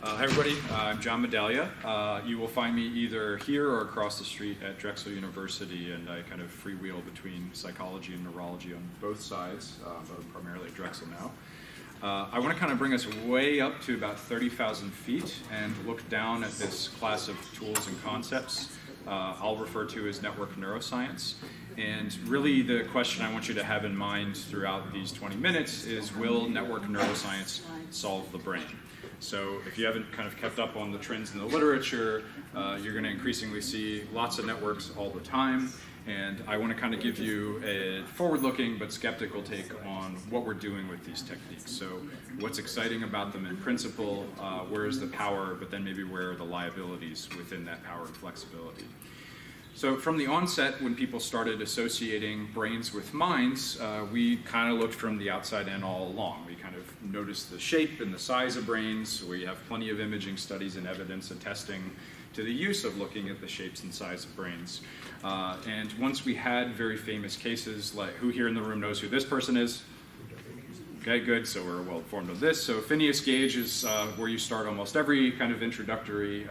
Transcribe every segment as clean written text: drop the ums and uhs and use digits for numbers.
Hi everybody, I'm John Medaglia. You will find me either here or across the street at Drexel University, and I kind of freewheel between psychology and neurology on both sides, but I'm primarily at Drexel now. I want to kind of bring us way up to about 30,000 feet and look down at this class of tools and concepts I'll refer to as network neuroscience. And really the question I want you to have in mind throughout these 20 minutes is, will network neuroscience solve the brain? So if you haven't kind of kept up on the trends in the literature, you're going to increasingly see lots of networks all the time. And I want to kind of give you a forward-looking but skeptical take on what we're doing with these techniques. So what's exciting about them in principle, where is the power, but then maybe where are the liabilities within that power and flexibility. So from the onset, when people started associating brains with minds, we kind of looked from the outside in all along. We kind of noticed the shape and the size of brains. We have plenty of imaging studies and evidence attesting to the use of looking at the shapes and size of brains. And once we had very famous cases, like who here in the room knows who this person is? Okay, good, so we're well informed of this. So Phineas Gage is where you start almost every kind of introductory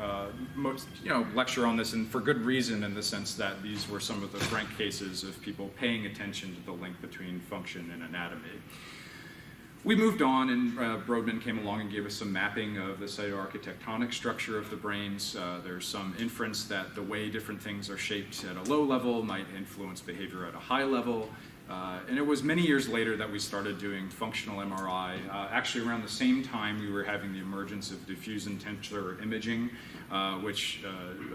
lecture on this, and for good reason, in the sense that these were some of the frank cases of people paying attention to the link between function and anatomy. We moved on, and Brodmann came along and gave us some mapping of the cytoarchitectonic structure of the brains. There's some inference that the way different things are shaped at a low level might influence behavior at a high level. And it was many years later that we started doing functional MRI. Actually, around the same time, we were having the emergence of diffuse intensular imaging, which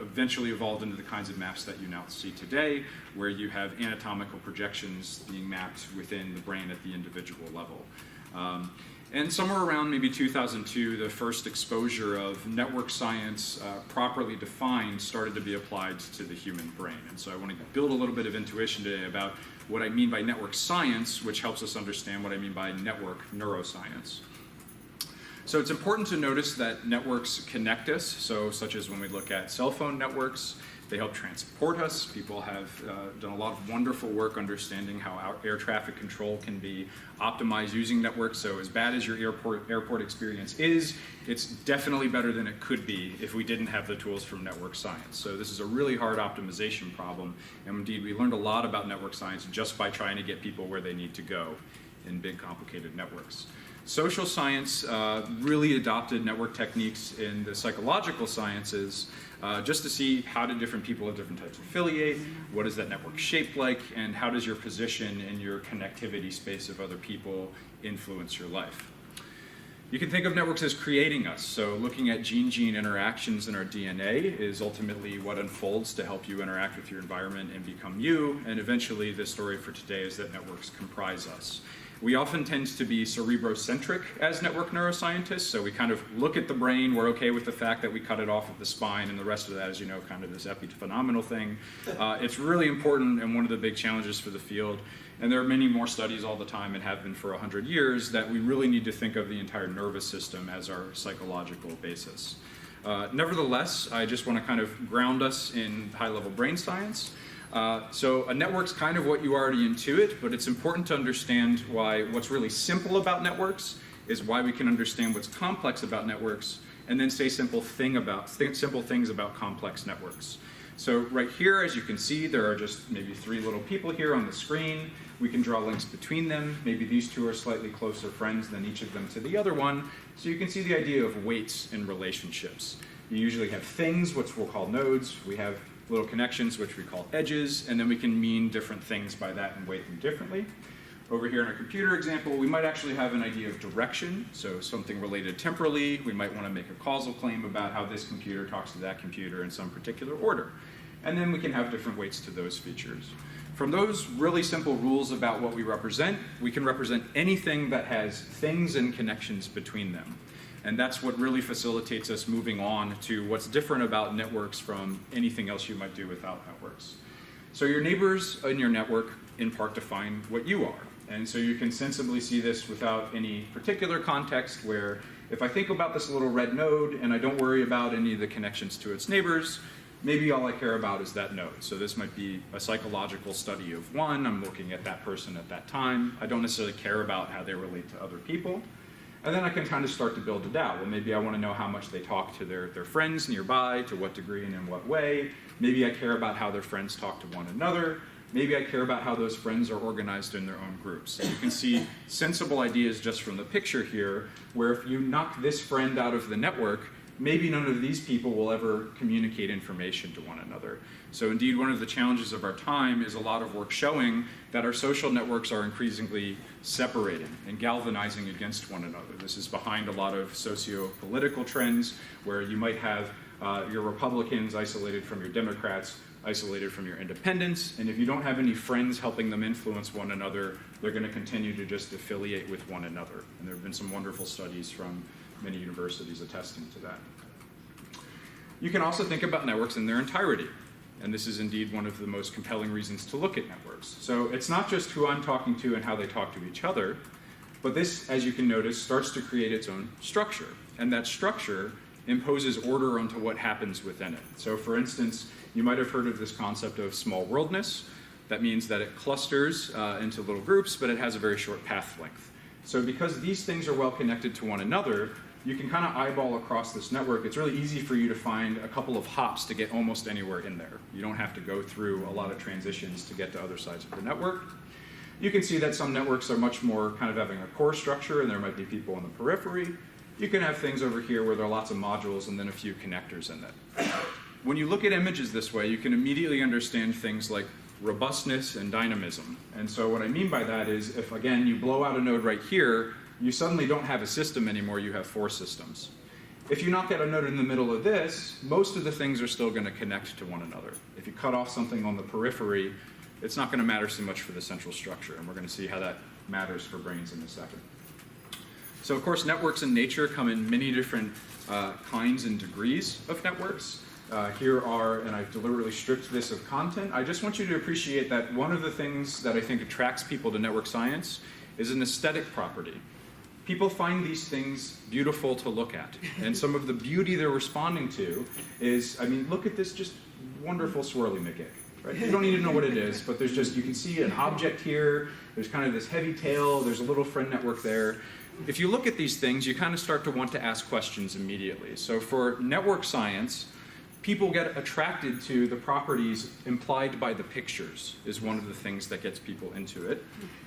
eventually evolved into the kinds of maps that you now see today, where you have anatomical projections being mapped within the brain at the individual level. And somewhere around maybe 2002, the first exposure of network science properly defined started to be applied to the human brain. And so I want to build a little bit of intuition today about what I mean by network science, which helps us understand what I mean by network neuroscience. So it's important to notice that networks connect us, so such as when we look at cell phone networks, they help transport us. People have done a lot of wonderful work understanding how our air traffic control can be optimized using networks. So as bad as your airport experience is, it's definitely better than it could be if we didn't have the tools from network science. So this is a really hard optimization problem. And indeed, we learned a lot about network science just by trying to get people where they need to go in big, complicated networks. Social science really adopted network techniques in the psychological sciences just to see how do different people of different types affiliate, what is that network shaped like, and how does your position in your connectivity space of other people influence your life. You can think of networks as creating us. So looking at gene-gene interactions in our DNA is ultimately what unfolds to help you interact with your environment and become you. And eventually the story for today is that networks comprise us. We often tend to be cerebrocentric as network neuroscientists, so we kind of look at the brain, we're okay with the fact that we cut it off at the spine, and the rest of that is, kind of this epiphenomenal thing. It's really important and one of the big challenges for the field, and there are many more studies all the time and have been for 100 years that we really need to think of the entire nervous system as our psychological basis. Nevertheless, I just want to kind of ground us in high-level brain science. So a network's kind of what you already intuit, but it's important to understand why what's really simple about networks is why we can understand what's complex about networks, and then say simple things about complex networks. So right here, as you can see, there are just maybe 3 little people here on the screen. We can draw links between them. Maybe these 2 are slightly closer friends than each of them to the other one. So you can see the idea of weights in relationships. You usually have things, which we'll call nodes. We have little connections, which we call edges, and then we can mean different things by that and weight them differently. Over here in our computer example, we might actually have an idea of direction, so something related temporally. We might want to make a causal claim about how this computer talks to that computer in some particular order. And then we can have different weights to those features. From those really simple rules about what we can represent anything that has things and connections between them. And that's what really facilitates us moving on to what's different about networks from anything else you might do without networks. So your neighbors in your network in part define what you are. And so you can sensibly see this without any particular context, where if I think about this little red node and I don't worry about any of the connections to its neighbors, maybe all I care about is that node. So this might be a psychological study of one. I'm looking at that person at that time. I don't necessarily care about how they relate to other people. And then I can kind of start to build it out. Well, maybe I want to know how much they talk to their friends nearby, to what degree and in what way. Maybe I care about how their friends talk to one another. Maybe I care about how those friends are organized in their own groups. And you can see sensible ideas just from the picture here, where if you knock this friend out of the network, maybe none of these people will ever communicate information to one another. So indeed, one of the challenges of our time is a lot of work showing that our social networks are increasingly separating and galvanizing against one another. This is behind a lot of socio-political trends where you might have your Republicans isolated from your Democrats, isolated from your independents, and if you don't have any friends helping them influence one another, they're going to continue to just affiliate with one another. And there have been some wonderful studies from many universities attesting to that. You can also think about networks in their entirety. And this is indeed one of the most compelling reasons to look at networks. So it's not just who I'm talking to and how they talk to each other, but this, as you can notice, starts to create its own structure. And that structure imposes order onto what happens within it. So for instance, you might have heard of this concept of small worldness. That means that it clusters into little groups, but it has a very short path length. So because these things are well connected to one another, you can kind of eyeball across this network. It's really easy for you to find a couple of hops to get almost anywhere in there. You don't have to go through a lot of transitions to get to other sides of the network. You can see that some networks are much more kind of having a core structure, and there might be people on the periphery. You can have things over here where there are lots of modules and then a few connectors in it. When you look at images this way, you can immediately understand things like robustness and dynamism. And so what I mean by that is if, again, you blow out a node right here, you suddenly don't have a system anymore, you have 4 systems. If you knock out a node in the middle of this, most of the things are still going to connect to one another. If you cut off something on the periphery, it's not going to matter so much for the central structure, and we're going to see how that matters for brains in a second. So of course, networks in nature come in many different kinds and degrees of networks. Here are, and I've deliberately stripped this of content, I just want you to appreciate that one of the things that I think attracts people to network science is an aesthetic property. People find these things beautiful to look at. And some of the beauty they're responding to is, I mean, look at this just wonderful swirly McGick. Right? You don't need to know what it is, but there's just, you can see an object here, there's kind of this heavy tail, there's a little friend network there. If you look at these things, you kind of start to want to ask questions immediately. So for network science, people get attracted to the properties implied by the pictures is one of the things that gets people into it.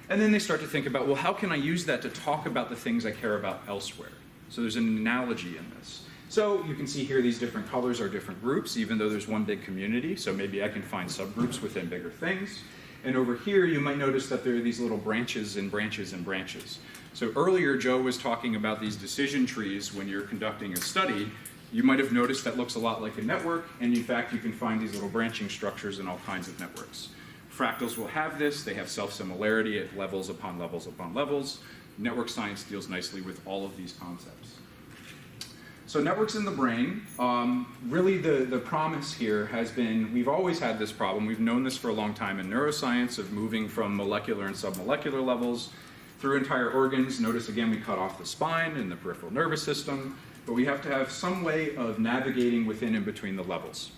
And then they start to think about, well, how can I use that to talk about the things I care about elsewhere? So there's an analogy in this. So you can see here these different colors are different groups, even though there's one big community. So maybe I can find subgroups within bigger things. And over here, you might notice that there are these little branches and branches and branches. So earlier, Joe was talking about these decision trees when you're conducting a study. You might have noticed that looks a lot like a network, and in fact, you can find these little branching structures in all kinds of networks. Fractals will have this. They have self-similarity at levels upon levels upon levels. Network science deals nicely with all of these concepts. So networks in the brain, really the promise here has been, we've always had this problem. We've known this for a long time in neuroscience of moving from molecular and submolecular levels through entire organs. Notice again, we cut off the spine and the peripheral nervous system, but we have to have some way of navigating within and between the levels.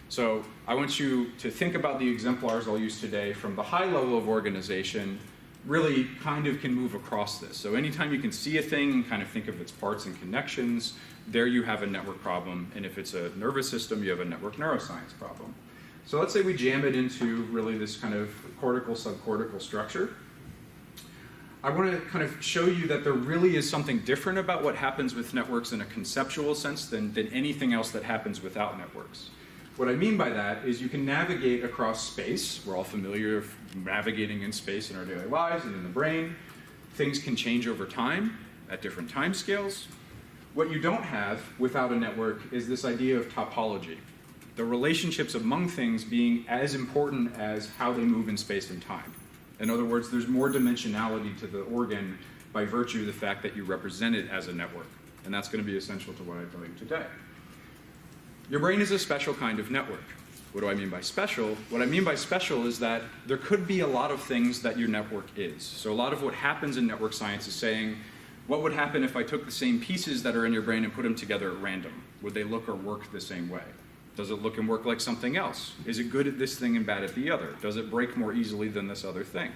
So I want you to think about the exemplars I'll use today from the high level of organization, really kind of can move across this. So anytime you can see a thing and kind of think of its parts and connections, there you have a network problem. And if it's a nervous system, you have a network neuroscience problem. So let's say we jam it into really this kind of cortical subcortical structure. I want to kind of show you that there really is something different about what happens with networks in a conceptual sense than anything else that happens without networks. What I mean by that is you can navigate across space. We're all familiar with navigating in space in our daily lives and in the brain. Things can change over time at different time scales. What you don't have without a network is this idea of topology. The relationships among things being as important as how they move in space and time. In other words, there's more dimensionality to the organ by virtue of the fact that you represent it as a network. And that's going to be essential to what I tell you today. Your brain is a special kind of network. What do I mean by special? What I mean by special is that there could be a lot of things that your network is. So a lot of what happens in network science is saying, what would happen if I took the same pieces that are in your brain and put them together at random? Would they look or work the same way? Does it look and work like something else? Is it good at this thing and bad at the other? Does it break more easily than this other thing?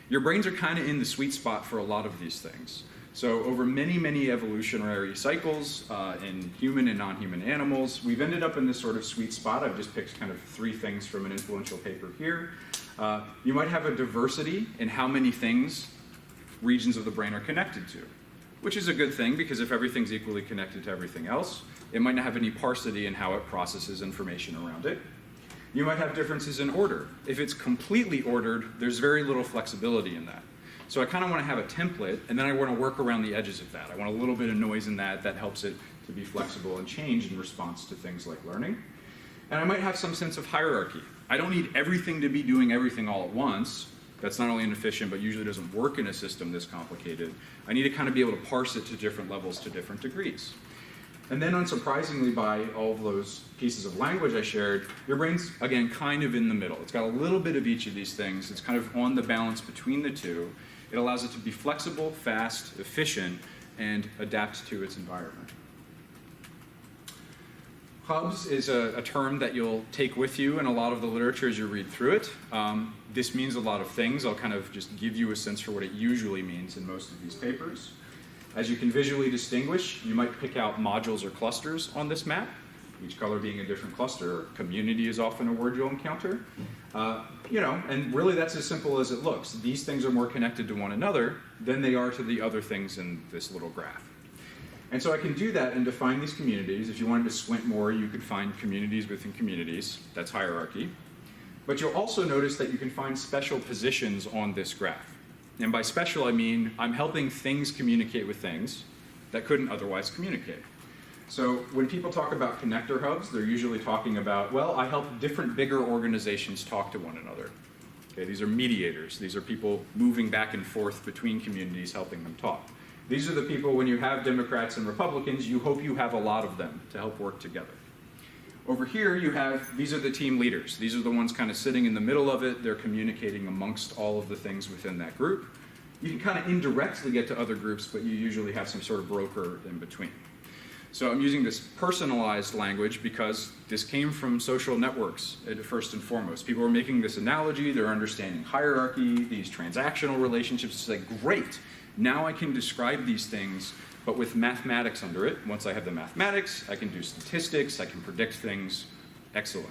Your brains are kind of in the sweet spot for a lot of these things. So over many, many evolutionary cycles in human and non-human animals, we've ended up in this sort of sweet spot. I've just picked kind of 3 things from an influential paper here. You might have a diversity in how many things regions of the brain are connected to, which is a good thing because if everything's equally connected to everything else, it might not have any sparsity in how it processes information around it. You might have differences in order. If it's completely ordered, there's very little flexibility in that. So I kind of want to have a template, and then I want to work around the edges of that. I want a little bit of noise in that helps it to be flexible and change in response to things like learning. And I might have some sense of hierarchy. I don't need everything to be doing everything all at once. That's not only inefficient, but usually doesn't work in a system this complicated. I need to kind of be able to parse it to different levels to different degrees. And then unsurprisingly, by all of those pieces of language I shared, your brain's, again, kind of in the middle. It's got a little bit of each of these things. It's kind of on the balance between the two. It allows it to be flexible, fast, efficient, and adapt to its environment. Hubs is a term that you'll take with you in a lot of the literature as you read through it. This means a lot of things. I'll kind of just give you a sense for what it usually means in most of these papers. As you can visually distinguish, you might pick out modules or clusters on this map, each color being a different cluster. Community is often a word you'll encounter. And really that's as simple as it looks. These things are more connected to one another than they are to the other things in this little graph. And so I can do that and define these communities. If you wanted to squint more, you could find communities within communities. That's hierarchy. But you'll also notice that you can find special positions on this graph. And by special, I mean I'm helping things communicate with things that couldn't otherwise communicate. So when people talk about connector hubs, they're usually talking about, well, I help different bigger organizations talk to one another. Okay, these are mediators. These are people moving back and forth between communities, helping them talk. These are the people, when you have Democrats and Republicans, you hope you have a lot of them to help work together. Over here, these are the team leaders. These are the ones kind of sitting in the middle of it. They're communicating amongst all of the things within that group. You can kind of indirectly get to other groups, but you usually have some sort of broker in between. So I'm using this personalized language because this came from social networks, first and foremost. People are making this analogy, they're understanding hierarchy, these transactional relationships. It's like, great, now I can describe these things, but with mathematics under it. Once I have the mathematics, I can do statistics, I can predict things. Excellent.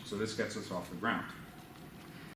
So this gets us off the ground.